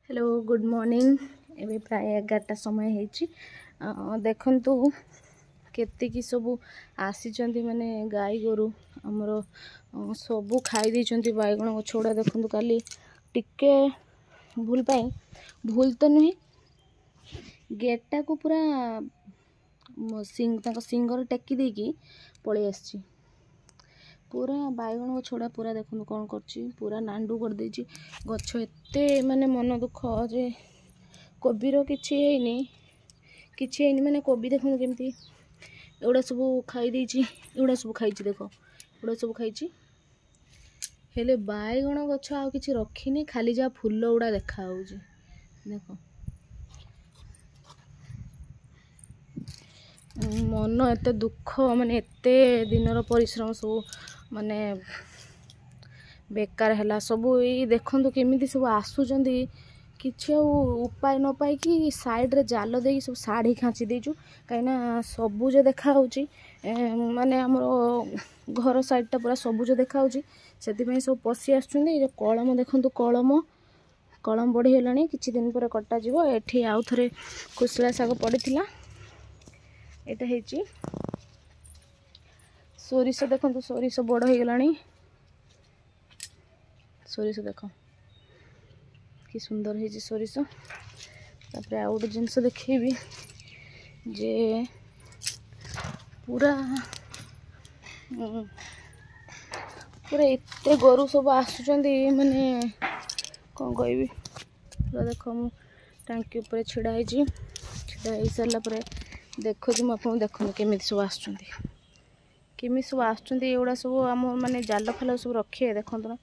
Hello good morning. एबे प्राय 11टा समय होइछि। देखंतु केतिकी सबू आसीचंती माने गाई गोरु हमरो सबू खाई दैचंती बाइगण गछोड़ा। देखंतु काली टिके भूल पाई भूल तो नुहे गेटा को पूरा सिंगर टेकी देकी पळै आछि। पूरा बाइगण गछोड़ा पूरा देखो कौन करछि पूरा नांडू कर देछि गछ एते माने मन दुख जे कोबीर किछि माने कोबी देखो केमती एउडा सब खाई देछि। एउडा सब खाइछि देखो एउडा सब खाइछि हेले बाइगण गछ आ किछि रखिनी खाली जा फूल उडा देखा होउछि। देखो मन एते दुख माने एते दिनर परिश्रम सब माने बेकार हैला सबू। ये देखंतु केमिति सब आसुचंदी किछि उपाय न पाई कि साइड रे जाल देकी सब साड़ी खांची देजु कहिना सबुज देखा होउची माने हमरो घर साइड टा पूरा सबुज देखा होउची सेति पई सब पसी आसुचंदी। ये कलम देखंतु कलम बढ़ी हेलानी किछि दिन पर कटा जिवो। एठी आउ थरे कुसला साग पड़िथिला एटा हेची सोरिष देखो सोरिष बड़ हो गलानी। सोरिष देख कि सुंदर है सोरिष। तापर आ गोटे जिनस देखेबी जे पूरा पूरा एते गोरु सब आसुचंदी माने कौन कहबी। पूरा देख मु टांकी ऊपर छिड़ा है सारा पर देखो जी मुझे देखो केमी सब आसुचंदी केमी सब आसुचंदी। एगुड़ा सब आम माने जाल फाल सब रखिए देखो ना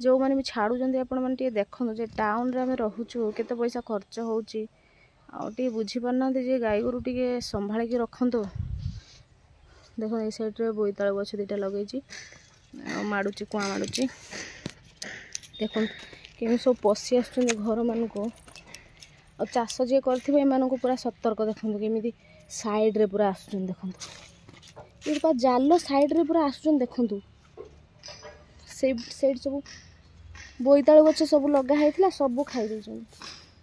जो मैंने भी छाड़ुचंदी आपण मैंने देखो जे टाउन रे आम रोचु केते पैसा खर्च होउची आउ बुझी पारना जे गाई गोरु टे संभाल के रखु। देखो ये साइड रे बोईताल गछ दीटा लगे माड़ुची कुआ माड़ुची देखो केमी सब पशि आसुचंदी घर मान को आ चाष जी करथिबे एमान को पूरा सतर्क देखो केमी साइड रे पूरा आसुचंदी। देखो ये जाल साइड रे पूरा आसुचंदी देखो से साइड सब बोईताल गछ सब लगा होइथिला सब खाई दैछन।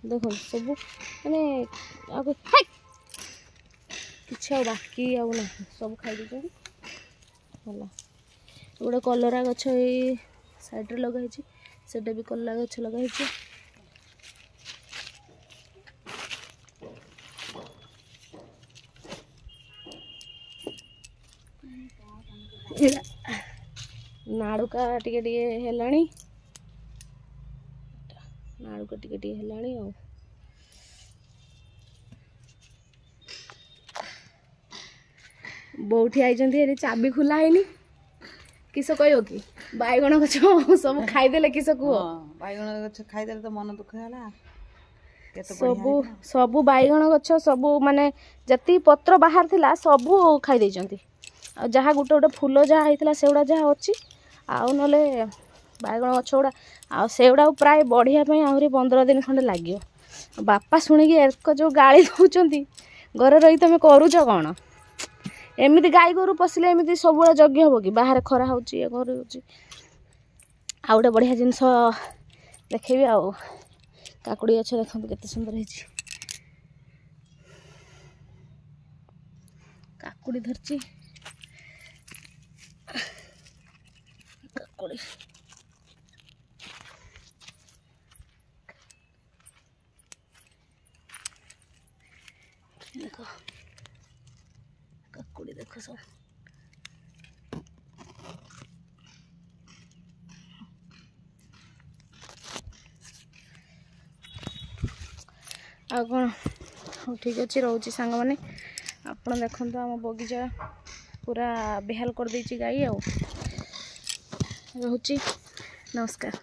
देखो सब माने किछ बाकी आ ना सब खाई दैछन होला। गोटे कलरा गछ ए साइड रे लगा होइछि सेटा भी कलरा गछ लगा होइछि। नाड़ुका टिके हेलाणी नाड़ुका टिके हेलाणी आ बोठी आई चाबी खुला है किस कह कि बैगण गछ सब खाईदे किस कह बैगण गछ खाईदे तो मन दुख है सबू बैगण गछ सबू माने जति पत्र बाहर थिला सबू खाई देइचंती आ जहाँ गुटे गुटे फूल जहाँ होता से जहाँ अच्छी आउ नले बैगण गछ गुड़ा आ सेगुड़ा प्राय बढ़िया आहरी 15 दिन खंडे लगे। बापा शुणिकी एक जो गाड़ी दौरान घर रही तुम करुच कौन एमती गाई गोरु पशिले एमती सब जग हम कि बाहर खरा हो घर गोटे बढ़िया जिनस देखेबी आ काकुड़ी गछ देखो केते सुंदर है काकुड़ी धरची काकुड़ी देखो काकुड़ी देखो सब आ कौन हाँ ठीक अच्छे रोचे सांग मैंने आपड़ देखो आम बगीचा पूरा बेहाल कर देछि गाई आ रोची। नमस्कार।